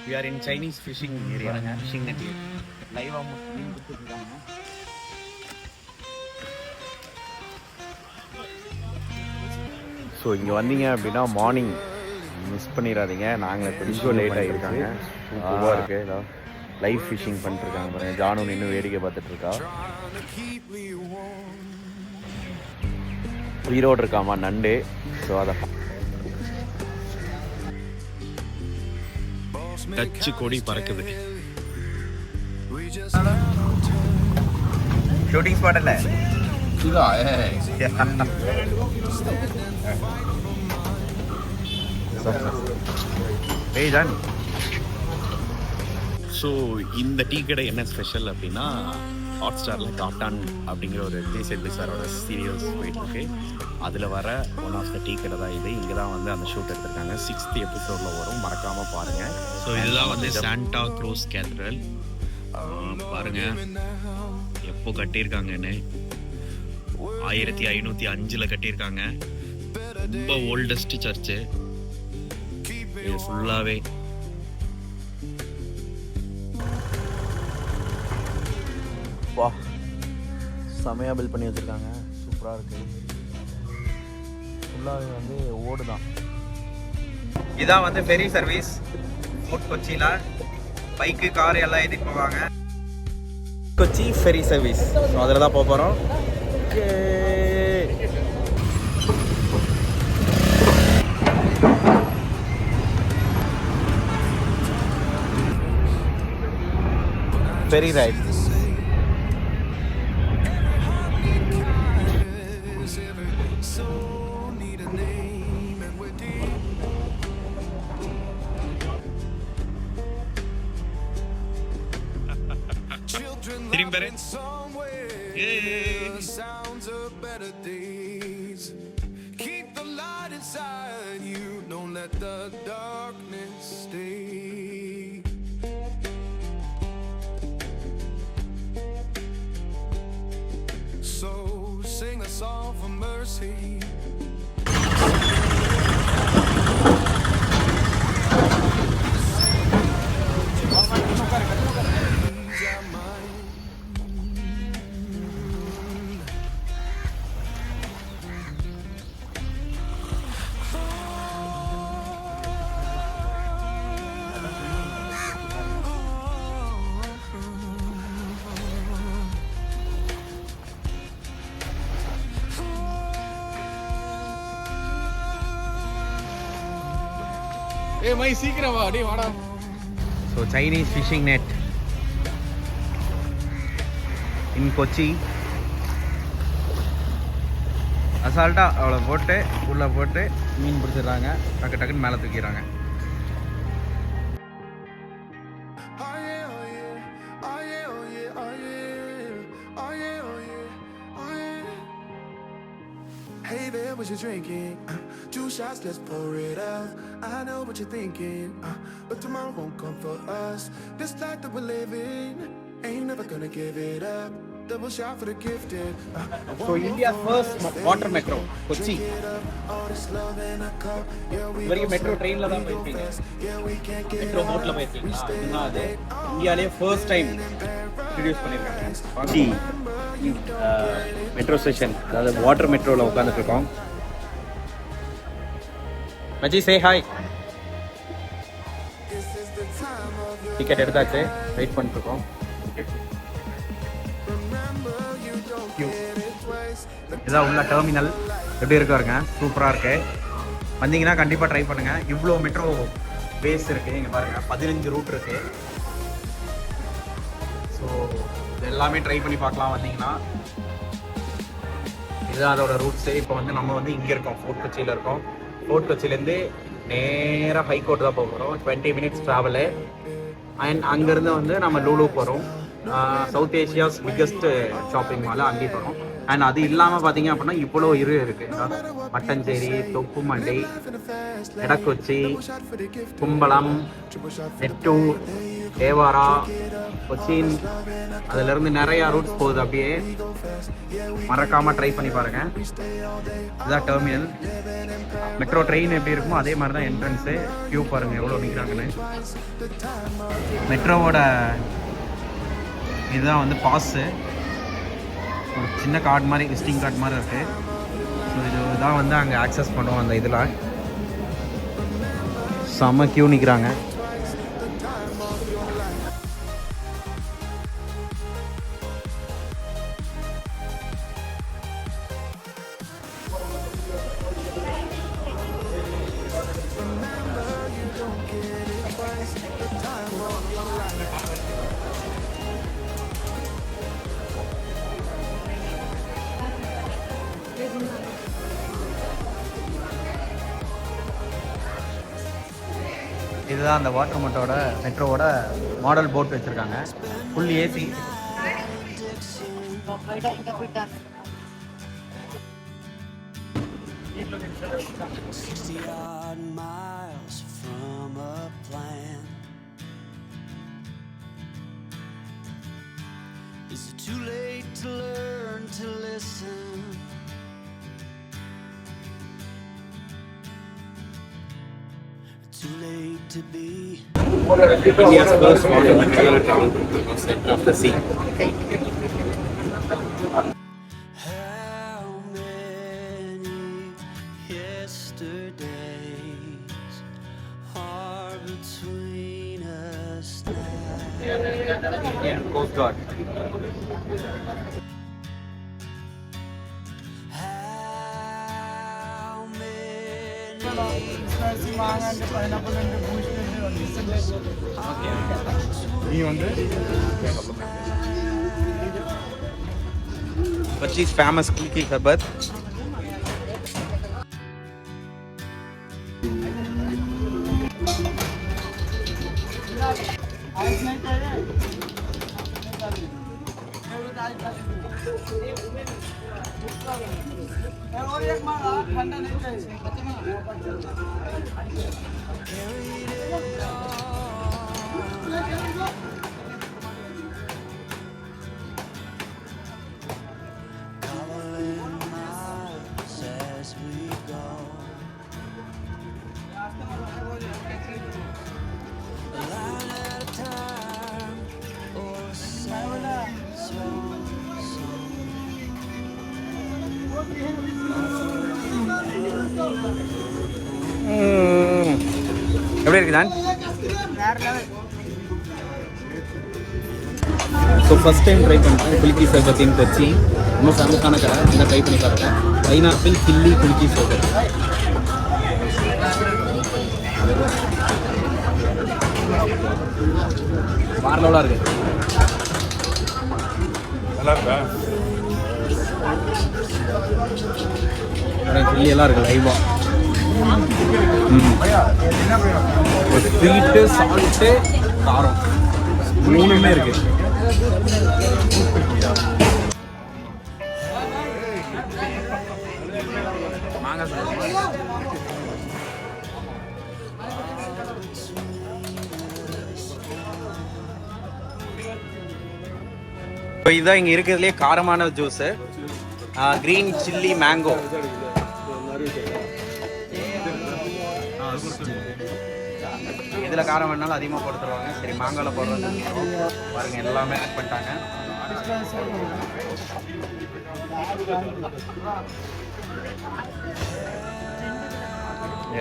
We are in Chinese fishing area. Fishing net here. Live மீன் கொடுத்துருக்காங்க. So இங்கே வந்தீங்க அப்படின்னா மார்னிங் மிஸ் பண்ணிடாதீங்க. நாங்கள் கொஞ்சம் லேட் ஆகிருக்காங்க. சூப்பராக இருக்குது. ஏதாவது லைவ் ஃபிஷிங் பண்ணிட்டுருக்காங்க பாருங்கள். ஜானு இன்னும் வேடிக்கை பார்த்துட்ருக்கா. உயிரோடு இருக்காமா நண்டு. ஸோ அதை டச்சு கொடி பறக்குது. ஷூட்டிங் ஸ்பாட் இல்லை ஸோ இந்த டீ கடை என்ன ஸ்பெஷல் அப்படின்னா, ஹாட் ஸ்டாரில் காட்டான் அப்படிங்கிற ஒரு தேசிய சாரோட சீரியல்ஸ் போயிட்டுருக்கு. அதில் வர ஒன் ஆஃப் த டீ கடை தான் இது. இங்கே தான் வந்து அந்த ஷூட் எடுத்திருக்காங்க. 6th எபிசோடில் வரும், மறக்காமல் பாருங்கள். ஸோ இதுதான் வந்து சாண்டா க்ரூஸ் கேத்தட்ரல். பாருங்கள் எப்போ கட்டியிருக்காங்கன்னு. 1505 கட்டியிருக்காங்க. ரொம்ப ஓல்டஸ்ட் சர்ச்சு இது ஃபுல்லாகவே. வா, செமையாக பில்ட் பண்ணி வச்சுருக்காங்க. சூப்பராக இருக்குது. ஃபுல்லாகவே வந்து ஓடு தான். இதான் வந்து ஃபெரி சர்வீஸ். ஃபோர்ட் கொச்சியில் பைக்கு கார் எல்லாம் ஏற்றிட்டு போவாங்க. Kochi ferry service. ஸோ அதில் தான் போக போகிறோம். Ferry right. Sounds of better days. Keep the light inside you. Don't let the darkness stay. So sing a song for mercy. My சீக்கிரம் வா, டேய் வாடா. ஸோ சைனீஸ் ஃபிஷிங் நெட் இன் கொச்சி. அசால்ட்டாக அவ்வளோ போட்டு உள்ளே போட்டு மீன் பிடிச்சிடுறாங்க. டக்கு டக்குன்னு மேலே தூக்கிடுறாங்க. Hey there, what you drinking? 2 shots, let's pour it out. I know what you're thinking, but tomorrow won't come for us. This life that we're living, ain't never gonna give it up. Double shot for the gifted. So India's first water metro, Kochi. இவருக்கு metro ட்ரெயினில் தான் போயிருக்கீங்க, metro போட்டில் போயிருக்கீங்களா? இன்னும் அது இந்தியாவிலே first time introduce பண்ணியிருக்காங்க. கொச்சி மெட்ரோ ஸ்டேஷன், அதாவது வாட்டர் மெட்ரோவில் உட்காந்துட்டு இருக்கோம். மச்சி சே ஹாய். டிக்கெட் எடுத்தாச்சு, வெயிட் பண்ணிட்டுருக்கோம். இதான் உள்ள டெர்மினல். எப்படி இருக்காருங்க, சூப்பராக இருக்கு. வந்தீங்கன்னா கண்டிப்பாக ட்ரை பண்ணுங்கள். இவ்வளோ மெட்ரோ பேஸ் இருக்குது. இங்கே பாருங்கள் 15 ரூட் இருக்குது. ஸோ இது எல்லாமே ட்ரை பண்ணி பார்க்கலாம் வந்தீங்கன்னா. இதுதான் அதோட ரூட்ஸு. இப்போ வந்து நம்ம வந்து இங்கே இருக்கோம், ஃபோர்ட் கொச்சியில் இருக்கோம். ஃபோர்ட் கொச்சிலேருந்து நேராக ஹைகோர்ட் தான் போக போகிறோம். 20 minutes ட்ராவலு. அண்ட் அங்கேருந்து வந்து நம்ம லூலு போகிறோம். South Asia's biggest shopping mall, அங்கேயும் போகிறோம். அண்ட் அது இல்லாமல் பார்த்தீங்க அப்படின்னா இவ்வளோ இருக்குது. மட்டஞ்சேரி, தொப்புமண்டி, எடக்கொச்சி, கும்பலம், நெட்டூர், தேவாரா, கொச்சின், அதிலிருந்து நிறையா ரூட்ஸ் போகுது. அப்படியே மறக்காமல் ட்ரை பண்ணி பாருங்கள். இதுதான் டெர்மினல். மெட்ரோ ட்ரெயின் எப்படி இருக்குமோ அதே மாதிரி தான் என்ட்ரன்ஸு. கியூ பாருங்கள் எவ்வளோ நிற்கிறாங்கன்னு. மெட்ரோவோட இதுதான் வந்து பாஸு. ஒரு சின்ன கார்டு மாதிரி, விசிட்டிங் கார்டு மாதிரி இருக்குது. ஸோ இதுதான் வந்து அங்கே ஆக்சஸ் பண்ணுவோம். அந்த இதில் செம்ம கியூ நிற்கிறாங்க. இதுதான் அந்த வாட்டர் மெட்ரோவோட மாடல் போட் வச்சுருக்காங்க. Full AC. 60-odd miles from a plan. Is it too late to learn to listen? Too late to be India's first modern travel center of the sea. how many yesterdays are between us now. Coast Guard. How many Kochi's famous Kulki Sharbat. covering miles as we go? A line at a time, or a sad song. எப்படி இருக்கு தான்? So first time try பண்ணுறேன் குலுக்கி சர்பத் இன் கொச்சி. ரொம்ப ஃபேமஸான கடை. இந்த try பண்ணி பாருங்கள். பைனாப்பிள் சில்லி குலுக்கி சர்பத். மார்லோலாம் இருக்கு. நல்லா இருக்கா? சில்லி எல்லாம் இருக்கு லைவா. ஸ்வீட்டு, சால்ட்டு, காரம் மூணுமே இருக்கு. மாங்காய் இப்போ இதுதான் இங்கே இருக்கிறதுலே காரமான ஜூஸு. Green chilli mango. இதில் காரம் வேணாலும் அதிகமாக போட்டு தருவாங்க. சரி, மாங்காயில் போடுறது பாருங்க, எல்லாமே ஆட் பண்ணிட்டாங்க.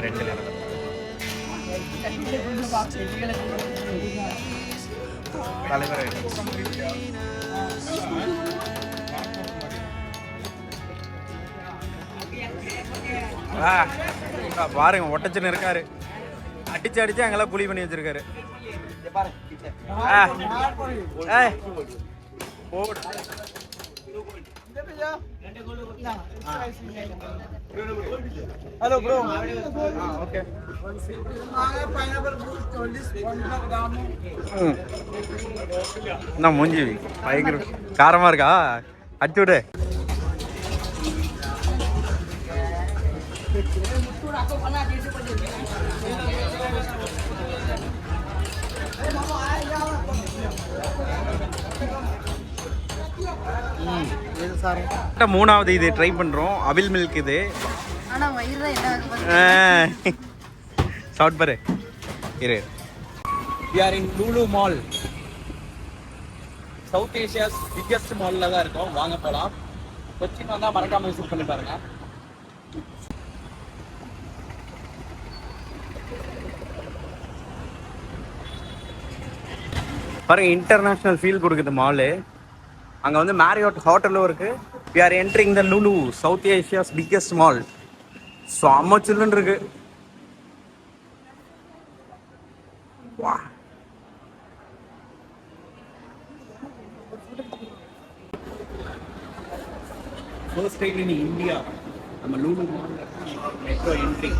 ரெண்டு தலைவர் பாருங்க, ஒட்டச்சுன்னு இருக்காரு. அடிச்சு அடிச்சு அங்கெல்லாம் குழி பண்ணி வச்சிருக்காரு. Hello bro. ஓகே. என்ன மூஞ்சி பயங்கர காரமா இருக்கா? அடிச்சு விடு. சார் மூணாவது இது ட்ரை பண்ணுறோம். அவில் மில்க் இது. ஆனால் வயிறு தான் என்ன ஆகுது சாப்பிட்டு பாரு. இரு. We are in Lulu Mall. South Asia's biggest மால்ல தான் இருக்கோம். வாங்க போகலாம். கொச்சின் வந்தால் மறக்காம விசிட் பண்ணி பாருங்க. பாருங்க, இன்டர்நேஷ்னல் ஃபீல் கொடுக்குது மாலு. அங்கே வந்து மேரியோட் ஹோட்டலும் இருக்கு. We are entering the Lulu, South Asia's biggest mall. செம்ம சில்லுன்னு இருக்கு. வா, ஃபர்ஸ்ட் டைம் இன் இந்தியா நம்ம Lulu mall metro entry.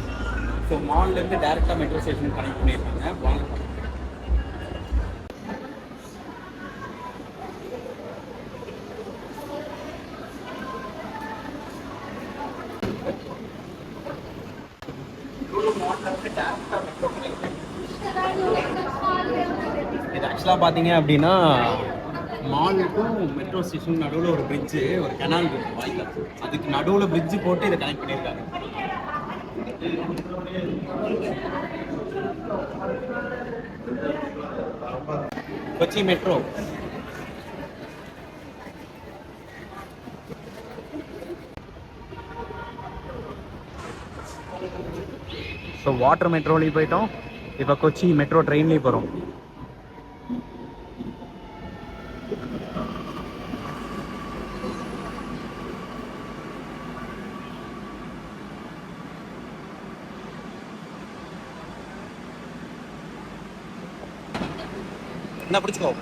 So மால்லேருந்து டேரெக்டாக மெட்ரோ ஸ்டேஷனுக்கு கனெக்ட் பண்ணியிருக்காங்க. வாங்க. இது ஆக்சுவலாக பார்த்தீங்க அப்படின்னா மாலுக்கும் மெட்ரோ ஸ்டேஷன் நடுவில் ஒரு பிரிட்ஜு, ஒரு கெனால் இருக்கு வாய்க்கால். அதுக்கு நடுவில் பிரிட்ஜு போட்டு இதை கனெக்ட் பண்ணியிருக்காங்க. கொச்சி மெட்ரோ. ஸோ வாட்டர் மெட்ரோலையும் போயிட்டோம். இப்போ கொச்சி மெட்ரோ ட்ரெயின்லேயும் போகிறோம். என்ன பிடிச்சிக்கோ.